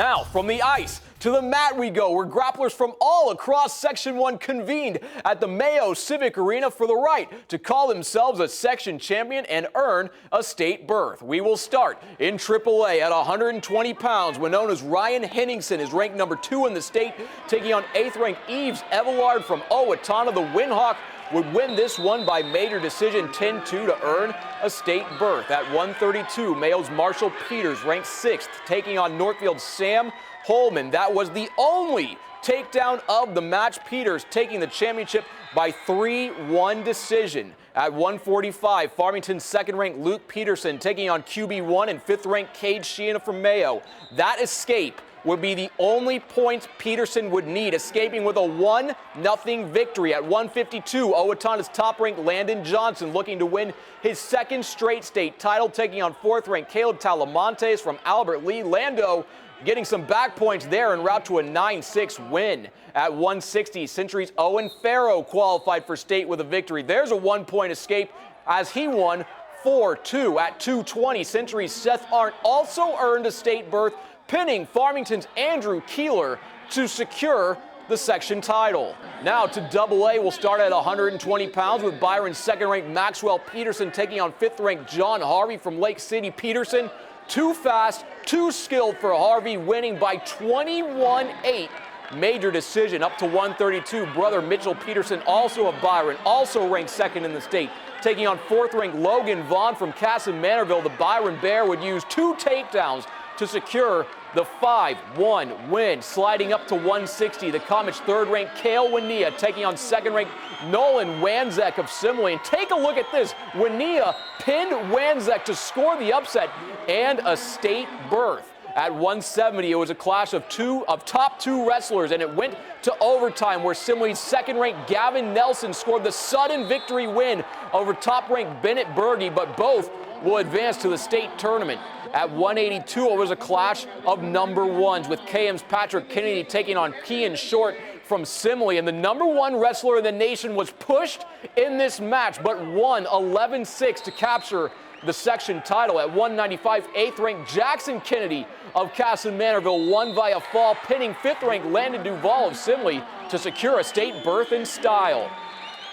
Now, from the ice to the mat we go, where grapplers from all across Section 1 convened at the Mayo Civic Arena for the right to call themselves a section champion and earn a state berth. We will start in AAA at 120 pounds, when known as Ryan Henningsen is ranked number 2 in the state, taking on 8th-ranked Eves Evelard from Owatonna. The Windhawk would win this one by major decision 10-2 to earn a state berth. At 132, Mayo's Marshall Peters ranked 6th, taking on Northfield's Sam Holman. That was the only takedown of the match. Peters taking the championship by 3-1 decision. At 145, Farmington's 2nd-ranked Luke Peterson taking on QB1 and 5th-ranked Cade Sheehan from Mayo. That escape would be the only points Peterson would need, escaping with a 1-0 victory. At 152, Owatonna's top-ranked Landon Johnson looking to win his 2nd straight state title, taking on 4th-ranked Caleb Talamontes from Albert Lee. Lando getting some back points there en route to a 9-6 win. At 160, Century's Owen Farrow qualified for state with a victory. There's a 1-point escape as he won 4-2. At 220, Century's Seth Arndt also earned a state berth, pinning Farmington's Andrew Keeler to secure the section title. Now to AA, we'll start at 120 pounds with Byron's 2nd-ranked Maxwell Peterson taking on 5th-ranked John Harvey from Lake City. Peterson, too fast, too skilled for Harvey, winning by 21-8. Major decision. Up to 132, brother Mitchell Peterson, also of Byron, also ranked 2nd in the state, taking on 4th-ranked Logan Vaughn from Casson Manorville. The Byron Bear would use 2 takedowns to secure the 5-1 win. Sliding up to 160, the Comets 3rd-ranked Cale Winia taking on 2nd-ranked Nolan Wanzek of Simile. And take a look at this. Winia pinned Wanzek to score the upset and a state berth. At 170, it was a clash of top 2 wrestlers, and it went to overtime, where Simile's 2nd-ranked Gavin Nelson scored the sudden victory win over top-ranked Bennett Berge, but both will advance to the state tournament. At 182, it was a clash of number 1s, with KM's Patrick Kennedy taking on Kean Short from Simile. And the number 1 wrestler in the nation was pushed in this match, but won 11-6 to capture the section title. At 195, 8th-ranked Jackson Kennedy of Casson Manorville won via fall, pinning 5th-ranked Landon Duvall of Simile to secure a state berth in style.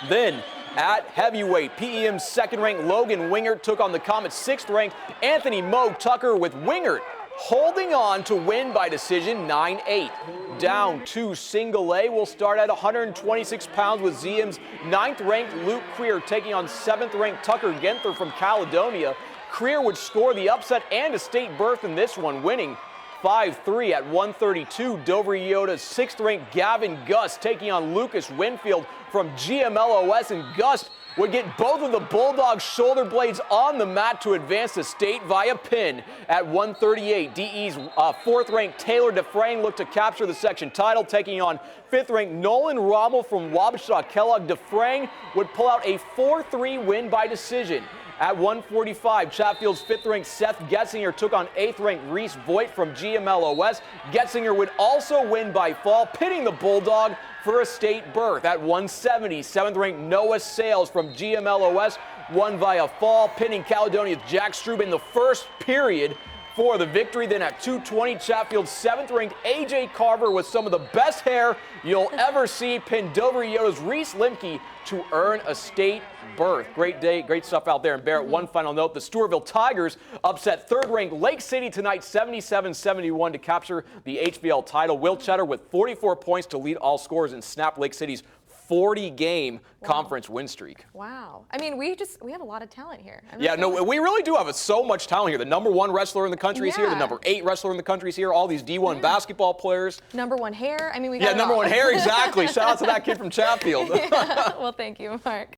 Then, at heavyweight, PEM's 2nd-ranked Logan Wingert took on the Comets' 6th-ranked Anthony Moe Tucker, with Wingert holding on to win by decision 9-8. Down to single A, we'll start at 126 pounds with ZM's 9th-ranked Luke Creer taking on 7th-ranked Tucker Genther from Caledonia. Creer would score the upset and a state berth in this one, winning 5-3. At 132, Dover Yota's 6th-ranked Gavin Gust taking on Lucas Winfield from GMLOS, and Gust would get both of the Bulldogs' shoulder blades on the mat to advance to state via pin. At 138, DE's 4th-ranked Taylor DeFrang looked to capture the section title, taking on 5th-ranked Nolan Rommel from Wabasha Kellogg. DeFrang would pull out a 4-3 win by decision. At 145, Chatfield's 5th-ranked Seth Getzinger took on 8th-ranked Reese Voigt from GMLOS. Getzinger would also win by fall, pitting the Bulldog for a state berth. At 170, 7th-ranked Noah Sales from GMLOS won via fall, pinning Caledonia's Jack Strube in the first period for the victory. Then at 220, Chatfield's 7th-ranked AJ Carver with some of the best hair you'll ever see pinned Dover Yota's Reese Limke to earn a state berth. Great day, great stuff out there in Barrett. One final note, the Stewartville Tigers upset 3rd-ranked Lake City tonight 77-71 to capture the HVL title. Will Cheddar with 44 points to lead all scorers and snap Lake City's 40-game conference win streak. Wow. I mean, we have a lot of talent here. Yeah, no, we really do have so much talent here. The number 1 wrestler in the country is here. The number 8 wrestler in the country is here. All these D1 basketball players. Number 1 hair. I mean, we got number 1 hair, exactly. Shout out to that kid from Chatfield. Yeah. Well, thank you, Mark.